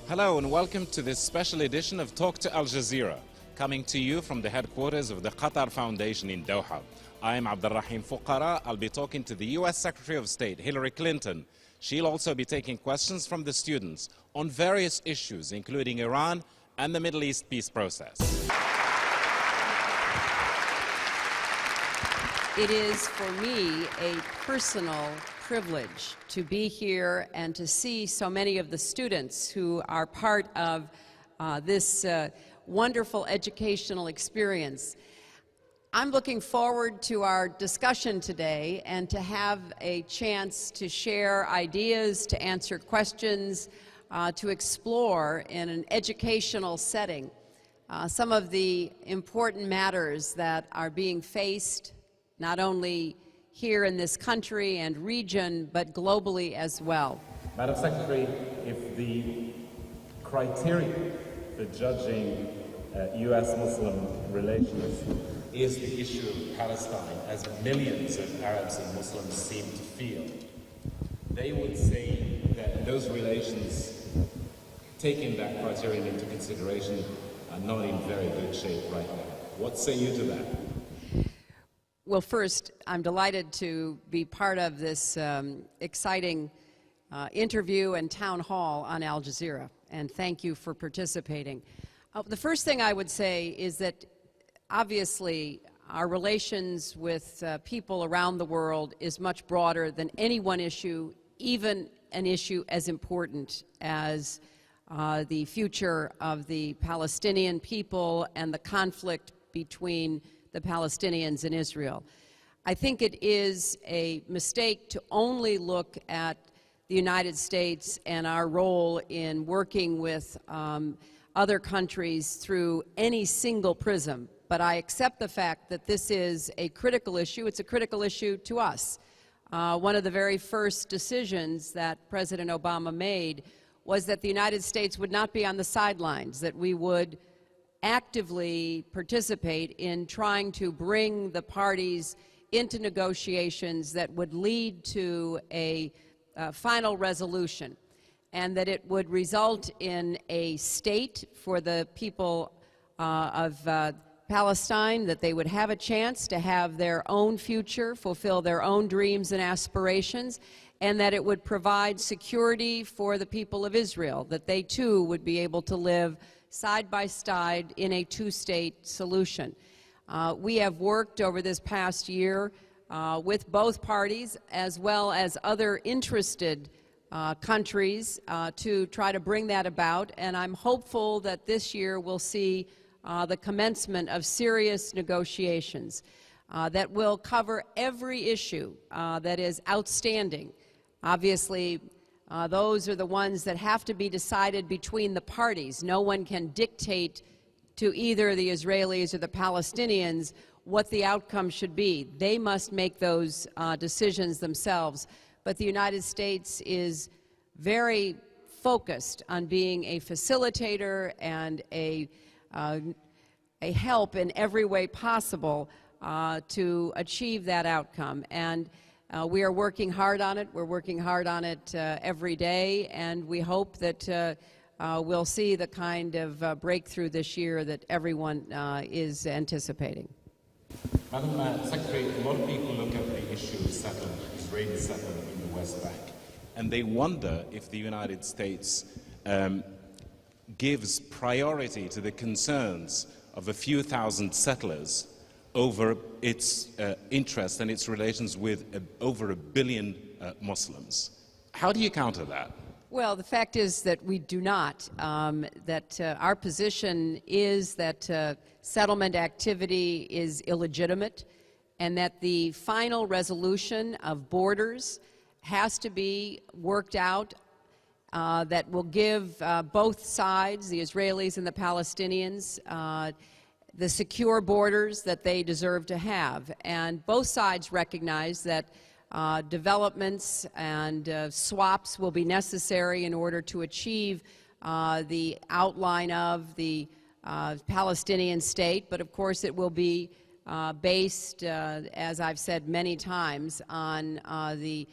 Hello and welcome to this special edition of Talk to Al-Jazeera, coming to you from the headquarters of the Qatar Foundation in Doha. I am Abdulrahim Fuqara. I'll be talking to the U.S. Secretary of State, Hillary Clinton. She'll also be taking questions from the students on various issues, including Iran and the Middle East peace process. It is for me a personal privilege to be here and to see so many of the students who are part of this wonderful educational experience. I'm looking forward to our discussion today and to have a chance to share ideas, to answer questions, to explore in an educational setting some of the important matters that are being faced not only here in this country and region, but globally as well. Madam Secretary, if the criteria for judging U.S.-Muslim relations is the issue of Palestine, as millions of Arabs and Muslims seem to feel, they would say that those relations, taking that criterion into consideration, are not in very good shape right now. What say you to that? Well, first, I'm delighted to be part of this exciting interview and town hall on Al Jazeera, and thank you for participating. The first thing I would say is that obviously our relations with people around the world is much broader than any one issue, even an issue as important as the future of the Palestinian people and the conflict between the Palestinians and Israel. I think it is a mistake to only look at the United States and our role in working with other countries through any single prism. But I accept the fact that this is a critical issue. It's a critical issue to us. One of the very first decisions that President Obama made was that the United States would not be on the sidelines, that we would actively participate in trying to bring the parties into negotiations that would lead to a final resolution, and that it would result in a state for the people of Palestine, that they would have a chance to have their own future, fulfill their own dreams and aspirations, and that it would provide security for the people of Israel, that they too would be able to live side by side in a two-state solution. We have worked over this past year with both parties as well as other interested countries to try to bring that about, and I'm hopeful that this year we'll see the commencement of serious negotiations that will cover every issue that is outstanding. Obviously, those are the ones that have to be decided between the parties. No one can dictate to either the Israelis or the Palestinians what the outcome should be. They must make those decisions themselves. But the United States is very focused on being a facilitator and a help in every way possible to achieve that outcome. And we are working hard on it. We're working hard on it every day, and we hope that we'll see the kind of breakthrough this year that everyone is anticipating. Madam Secretary, a lot of people look at the issue of settlement, Israeli settlement in the West Bank, and they wonder if the United States gives priority to the concerns of a few thousand settlers over its interest and its relations with over 1 billion Muslims. How do you counter that? Well, the fact is that we do not. Our position is that settlement activity is illegitimate, and that the final resolution of borders has to be worked out that will give both sides, the Israelis and the Palestinians, the secure borders that they deserve to have. And both sides recognize that developments and swaps will be necessary in order to achieve the outline of the Palestinian state, but of course it will be based, as I've said many times, on the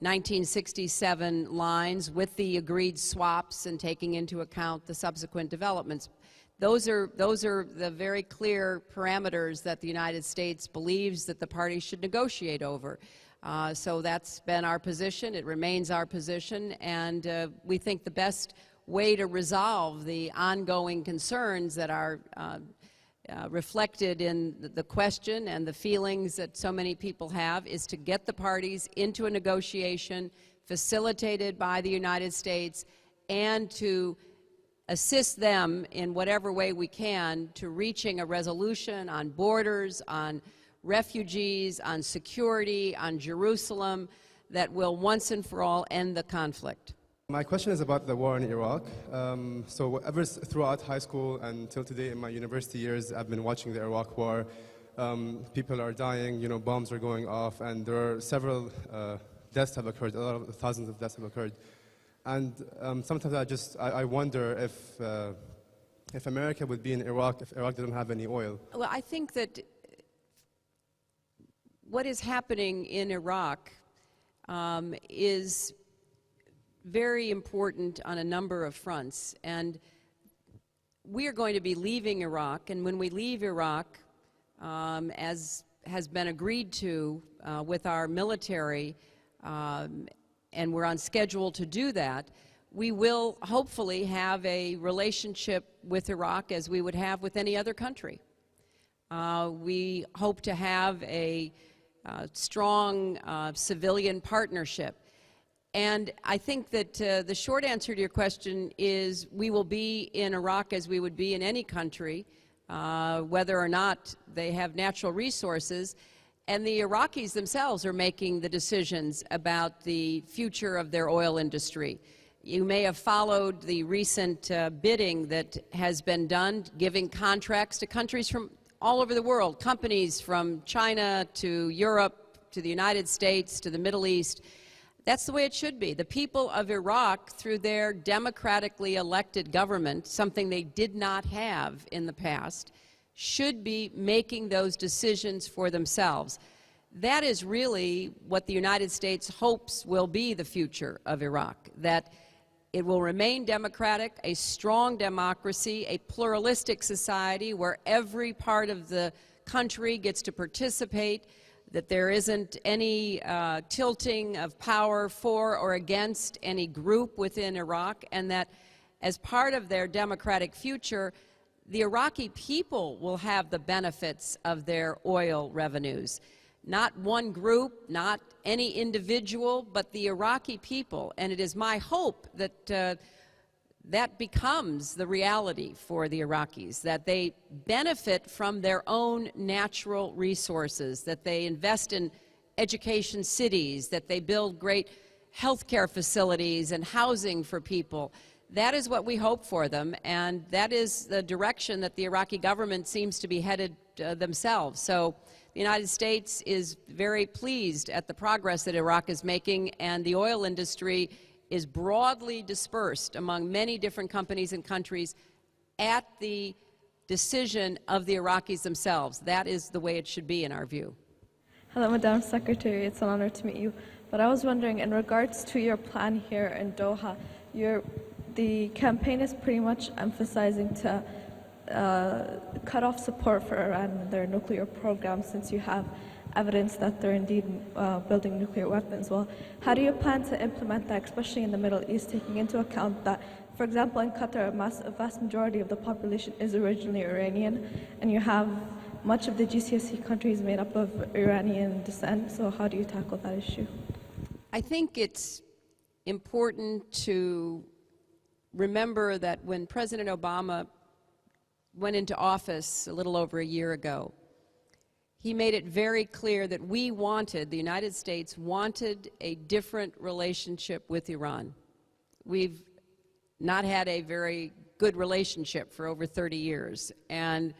1967 lines with the agreed swaps and taking into account the subsequent developments. Those are the very clear parameters that the United States believes that the parties should negotiate over. So that's been our position. It remains our position, and we think the best way to resolve the ongoing concerns that are reflected in the question and the feelings that so many people have is to get the parties into a negotiation facilitated by the United States and to assist them in whatever way we can to reaching a resolution on borders, on refugees, on security, on Jerusalem, that will once and for all end the conflict. My question is about the war in Iraq. So ever throughout high school and till today in my university years, I've been watching the Iraq war. People are dying, you know, bombs are going off, and there are several deaths have occurred, a lot of thousands of deaths have occurred. And sometimes I wonder if America would be in Iraq if Iraq didn't have any oil. Well, I think that what is happening in Iraq is very important on a number of fronts, and we are going to be leaving Iraq, and when we leave Iraq, as has been agreed to with our military, and we're on schedule to do that, we will hopefully have a relationship with Iraq as we would have with any other country. We hope to have a strong civilian partnership. And I think that the short answer to your question is we will be in Iraq as we would be in any country, whether or not they have natural resources. And the Iraqis themselves are making the decisions about the future of their oil industry. You may have followed the recent bidding that has been done, giving contracts to countries from all over the world, companies from China to Europe to the United States to the Middle East. That's the way it should be. The people of Iraq, through their democratically elected government, something they did not have in the past, should be making those decisions for themselves. That is really what the United States hopes will be the future of Iraq, that it will remain democratic, a strong democracy, a pluralistic society where every part of the country gets to participate, that there isn't any tilting of power for or against any group within Iraq, and that as part of their democratic future, the Iraqi people will have the benefits of their oil revenues. Not one group, not any individual, but the Iraqi people. And it is my hope that that becomes the reality for the Iraqis, that they benefit from their own natural resources, that they invest in education cities, that they build great healthcare facilities and housing for people. That is what we hope for them, and that is the direction that the Iraqi government seems to be headed themselves. So the United States is very pleased at the progress that Iraq is making, and the oil industry is broadly dispersed among many different companies and countries at the decision of the Iraqis themselves. That is the way it should be in our view. Hello, Madam Secretary. It's an honor to meet you. But I was wondering, in regards to your plan here in Doha, the campaign is pretty much emphasizing to cut off support for Iran and their nuclear program, since you have evidence that they're indeed building nuclear weapons. Well, how do you plan to implement that, especially in the Middle East, taking into account that, for example, in Qatar, a vast majority of the population is originally Iranian, and you have much of the GCC countries made up of Iranian descent, so how do you tackle that issue? I think it's important to remember that when President Obama went into office a little over a year ago, he made it very clear that we wanted, the United States wanted, a different relationship with Iran. We've not had a very good relationship for over 30 years, and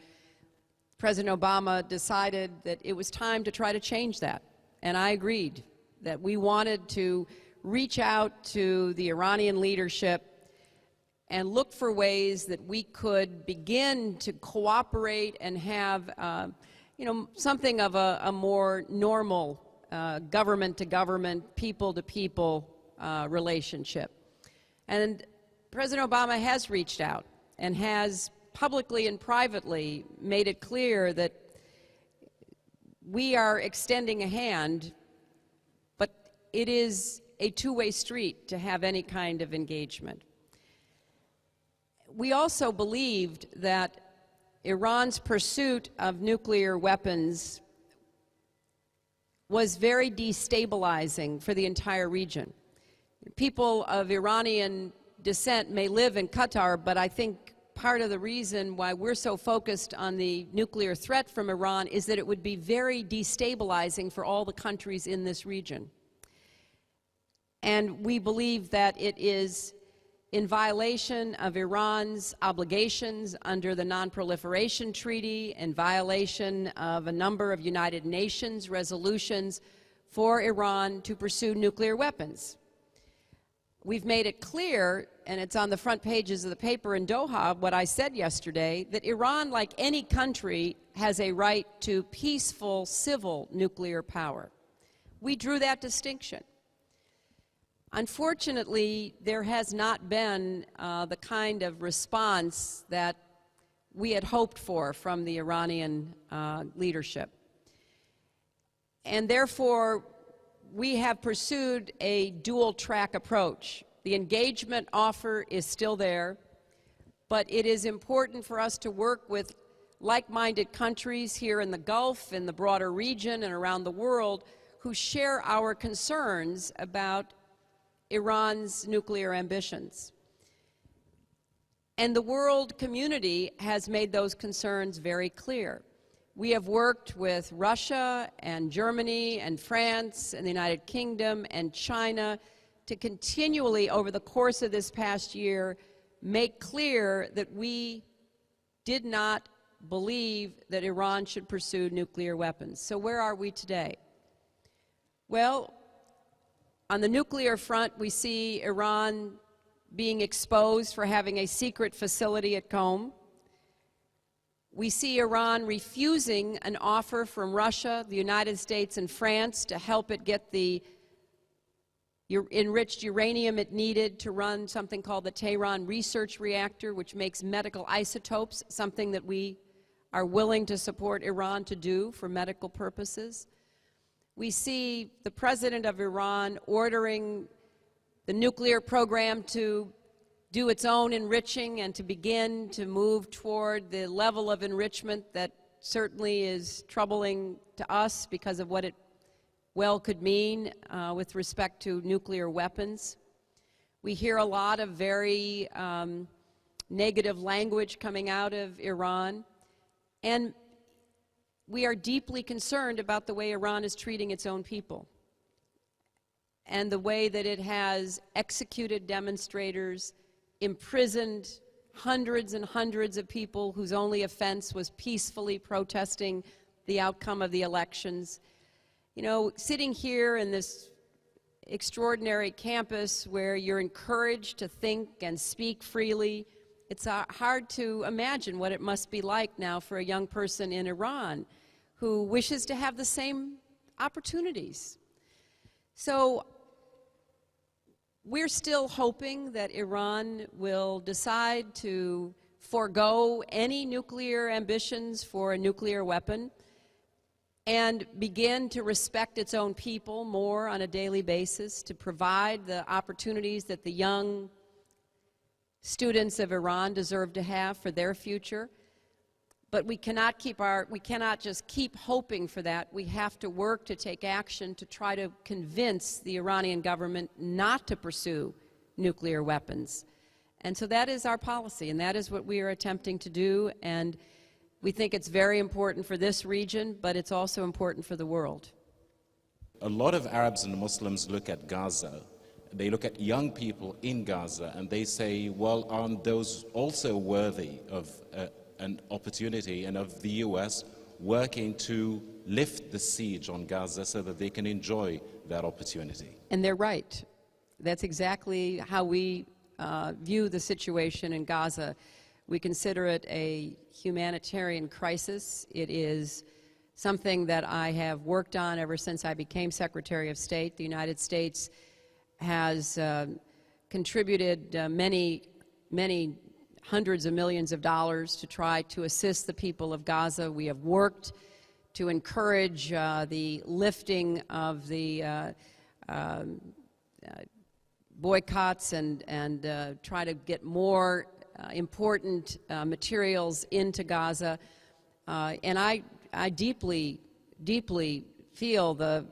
President Obama decided that it was time to try to change that, and I agreed that we wanted to reach out to the Iranian leadership and look for ways that we could begin to cooperate and have something of a more normal government-to-government, people-to-people relationship. And President Obama has reached out and has publicly and privately made it clear that we are extending a hand, but it is a two-way street to have any kind of engagement. We also believed that Iran's pursuit of nuclear weapons was very destabilizing for the entire region. People of Iranian descent may live in Qatar, but I think part of the reason why we're so focused on the nuclear threat from Iran is that it would be very destabilizing for all the countries in this region. And we believe that it is in violation of Iran's obligations under the Non-Proliferation Treaty, in violation of a number of United Nations resolutions for Iran to pursue nuclear weapons. We've made it clear, and it's on the front pages of the paper in Doha, what I said yesterday, that Iran, like any country, has a right to peaceful civil nuclear power. We drew that distinction. Unfortunately, there has not been the kind of response that we had hoped for from the Iranian leadership. And therefore, we have pursued a dual-track approach. The engagement offer is still there, but it is important for us to work with like-minded countries here in the Gulf, in the broader region, and around the world who share our concerns about Iran's nuclear ambitions. And the world community has made those concerns very clear. We have worked with Russia and Germany and France and the United Kingdom and China to continually, over the course of this past year, make clear that we did not believe that Iran should pursue nuclear weapons. So where are we today? Well, on the nuclear front, we see Iran being exposed for having a secret facility at Qom. We see Iran refusing an offer from Russia, the United States, and France to help it get the enriched uranium it needed to run something called the Tehran Research Reactor, which makes medical isotopes, something that we are willing to support Iran to do for medical purposes. We see the president of Iran ordering the nuclear program to do its own enriching and to begin to move toward the level of enrichment that certainly is troubling to us because of what it well could mean with respect to nuclear weapons. We hear a lot of very negative language coming out of Iran, and we are deeply concerned about the way Iran is treating its own people and the way that it has executed demonstrators, imprisoned hundreds and hundreds of people whose only offense was peacefully protesting the outcome of the elections. You know, sitting here in this extraordinary campus where you're encouraged to think and speak freely, it's hard to imagine what it must be like now for a young person in Iran who wishes to have the same opportunities. So we're still hoping that Iran will decide to forego any nuclear ambitions for a nuclear weapon and begin to respect its own people more on a daily basis, to provide the opportunities that the young students of Iran deserve to have for their future. But we cannot just keep hoping for that. We have to work to take action to try to convince the Iranian government not to pursue nuclear weapons. And so that is our policy, and that is what we are attempting to do. And we think it's very important for this region, but it's also important for the world. A lot of Arabs and Muslims look at Gaza. They look at young people in Gaza and they say, well, aren't those also worthy of an opportunity and of the U.S. working to lift the siege on Gaza so that they can enjoy that opportunity? And they're right. That's exactly how we view the situation in Gaza. We consider it a humanitarian crisis. It is something that I have worked on ever since I became Secretary of State. The United States has contributed many hundreds of millions of dollars to try to assist the people of Gaza. We have worked to encourage the lifting of the boycotts and try to get more important materials into Gaza. And I deeply, deeply feel the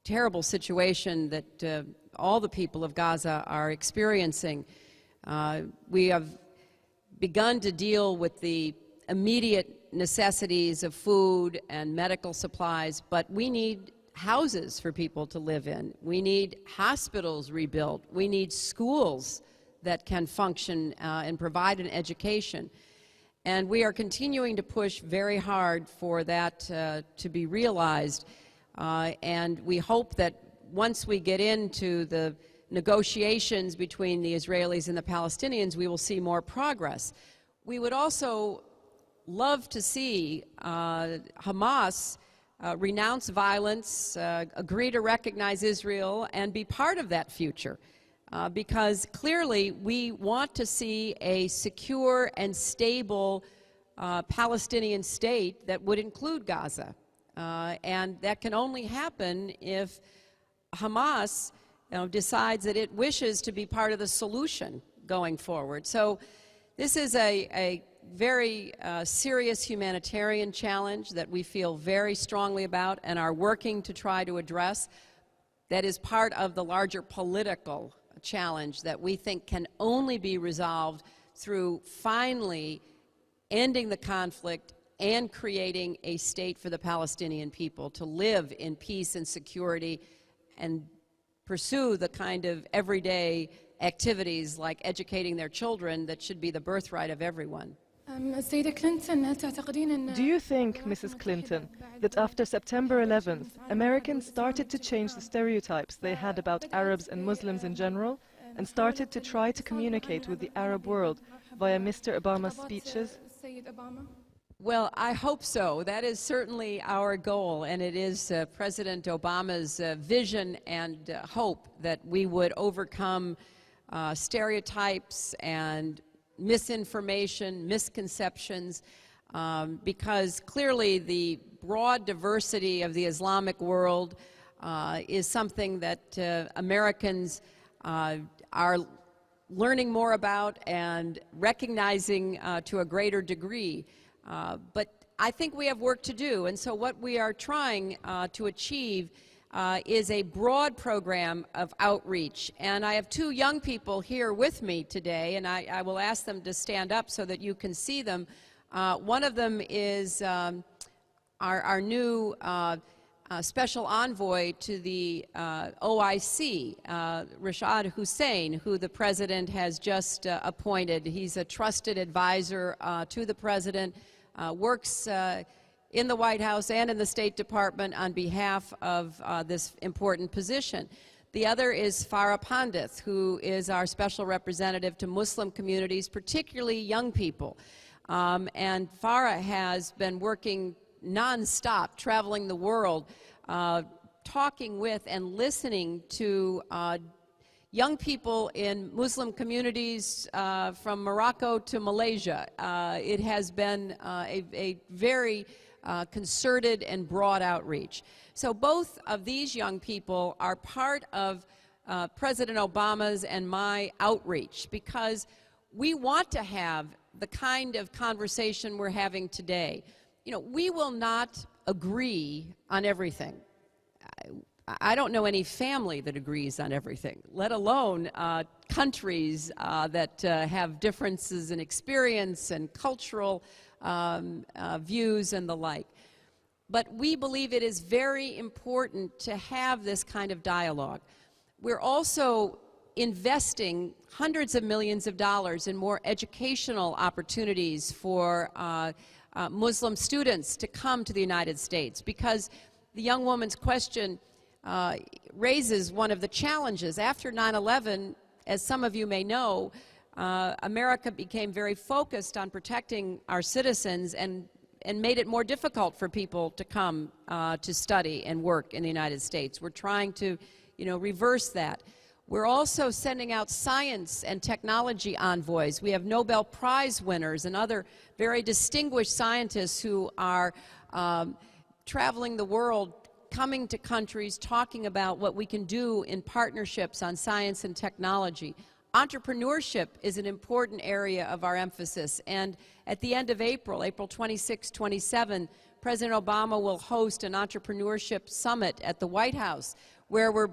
terrible situation that all the people of Gaza are experiencing. We have begun to deal with the immediate necessities of food and medical supplies, but we need houses for people to live in. We need hospitals rebuilt. We need schools that can function and provide an education. And we are continuing to push very hard for that to be realized. And we hope that once we get into the negotiations between the Israelis and the Palestinians, we will see more progress. We would also love to see Hamas renounce violence, agree to recognize Israel, and be part of that future. Because clearly we want to see a secure and stable Palestinian state that would include Gaza. And that can only happen if Hamas decides that it wishes to be part of the solution going forward. So this is a very serious humanitarian challenge that we feel very strongly about and are working to try to address. That is part of the larger political challenge that we think can only be resolved through finally ending the conflict and creating a state for the Palestinian people to live in peace and security and pursue the kind of everyday activities like educating their children that should be the birthright of everyone. Do you think, Mrs. Clinton, that after September 11th, Americans started to change the stereotypes they had about Arabs and Muslims in general and started to try to communicate with the Arab world via Mr. Obama's speeches? Well, I hope so. That is certainly our goal, and it is President Obama's vision and hope that we would overcome stereotypes and misinformation, misconceptions, because clearly the broad diversity of the Islamic world is something that Americans are learning more about and recognizing to a greater degree. But I think we have work to do, and so what we are trying to achieve is a broad program of outreach. And I have two young people here with me today, and I will ask them to stand up so that you can see them. One of them is our new special envoy to the OIC, Rashad Hussein, who the President has just appointed. He's a trusted advisor to the President, works in the White House and in the State Department on behalf of this important position. The other is Farah Pandith, who is our special representative to Muslim communities, particularly young people. And Farah has been working nonstop, traveling the world, talking with and listening to young people in Muslim communities from Morocco to Malaysia. It has been a very concerted and broad outreach. So both of these young people are part of President Obama's and my outreach, because we want to have the kind of conversation we're having today. You know, we will not agree on everything. I don't know any family that agrees on everything, let alone countries that have differences in experience and cultural views and the like. But we believe it is very important to have this kind of dialogue. We're also investing hundreds of millions of dollars in more educational opportunities for Muslim students to come to the United States, because the young woman's question raises one of the challenges. After 9/11, as some of you may know, America became very focused on protecting our citizens, and made it more difficult for people to come to study and work in the United States. We're trying to, reverse that. We're also sending out science and technology envoys. We have Nobel Prize winners and other very distinguished scientists who are traveling the world, coming to countries, talking about what we can do in partnerships on science and technology. Entrepreneurship is an important area of our emphasis, and at the end of April, April 26, 27, President Obama will host an entrepreneurship summit at the White House, where we're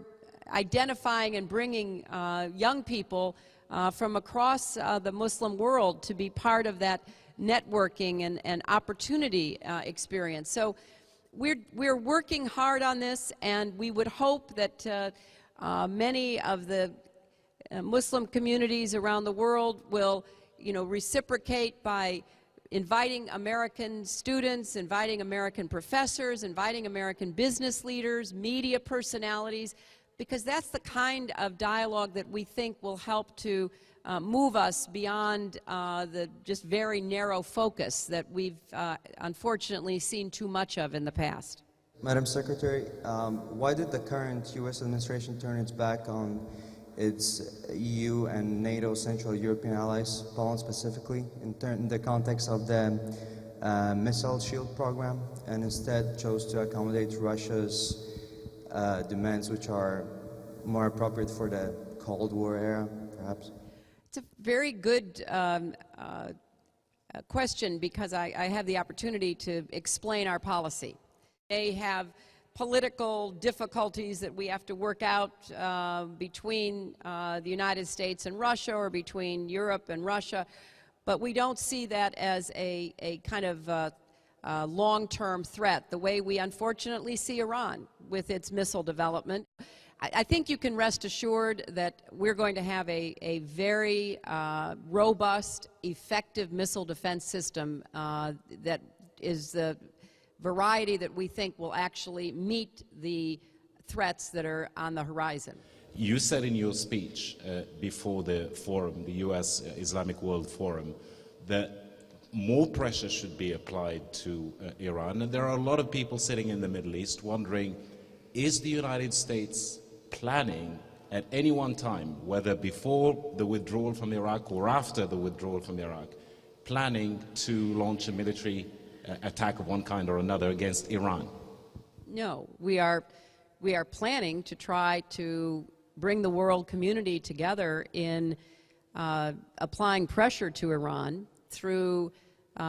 identifying and bringing young people from across the Muslim world to be part of that networking and opportunity experience. So we're working hard on this, and we would hope that many of the Muslim communities around the world will, reciprocate by inviting American students, inviting American professors, inviting American business leaders, media personalities, because that's the kind of dialogue that we think will help to move us beyond the just very narrow focus that we've unfortunately seen too much of in the past. Madam Secretary, why did the current U.S. administration turn its back on its EU and NATO Central European allies, Poland specifically, in the context of the missile shield program, and instead chose to accommodate Russia's demands, which are more appropriate for the Cold War era, perhaps? It's a very good question, because I have the opportunity to explain our policy. They have political difficulties that we have to work out between the United States and Russia, or between Europe and Russia, but we don't see that as a kind of long-term threat, the way we unfortunately see Iran with its missile development. I think you can rest assured that we're going to have a very robust, effective missile defense system that is the variety that we think will actually meet the threats that are on the horizon. You said in your speech before the forum, the U.S. Islamic World Forum, that more pressure should be applied to Iran. And there are a lot of people sitting in the Middle East wondering, is the United States planning at any one time, whether before the withdrawal from Iraq or after the withdrawal from Iraq, planning to launch a military attack of one kind or another against Iran? No, we are planning to try to bring the world community together in applying pressure to Iran through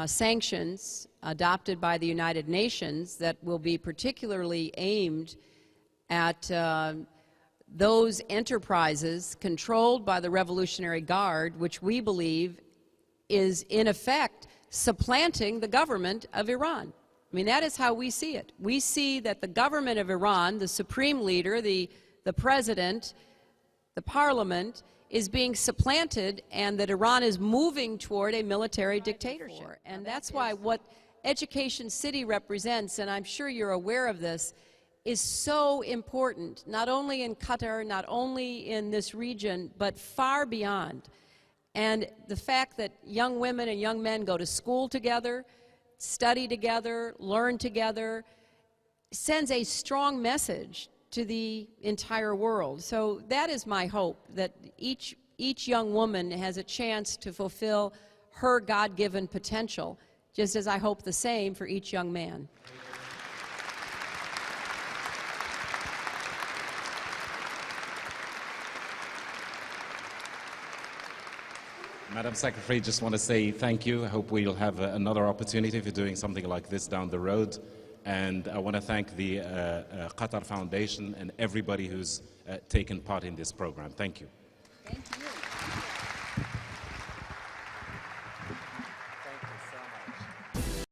sanctions adopted by the United Nations that will be particularly aimed at those enterprises controlled by the Revolutionary Guard, which we believe is in effect supplanting the government of Iran. I mean, that is how we see it. We see that the government of Iran, the supreme leader, the president, the parliament, is being supplanted, and that Iran is moving toward a military dictatorship. And that's why what Education City represents, and I'm sure you're aware of this, is so important, not only in Qatar, not only in this region, but far beyond. And the fact that young women and young men go to school together, study together, learn together, sends a strong message to the entire world. So that is my hope, that each young woman has a chance to fulfill her God-given potential, just as I hope the same for each young man. Madam Secretary, just want to say thank you. I hope we'll have another opportunity for doing something like this down the road. And I want to thank the Qatar Foundation and everybody who's taken part in this program. Thank you. Thank you.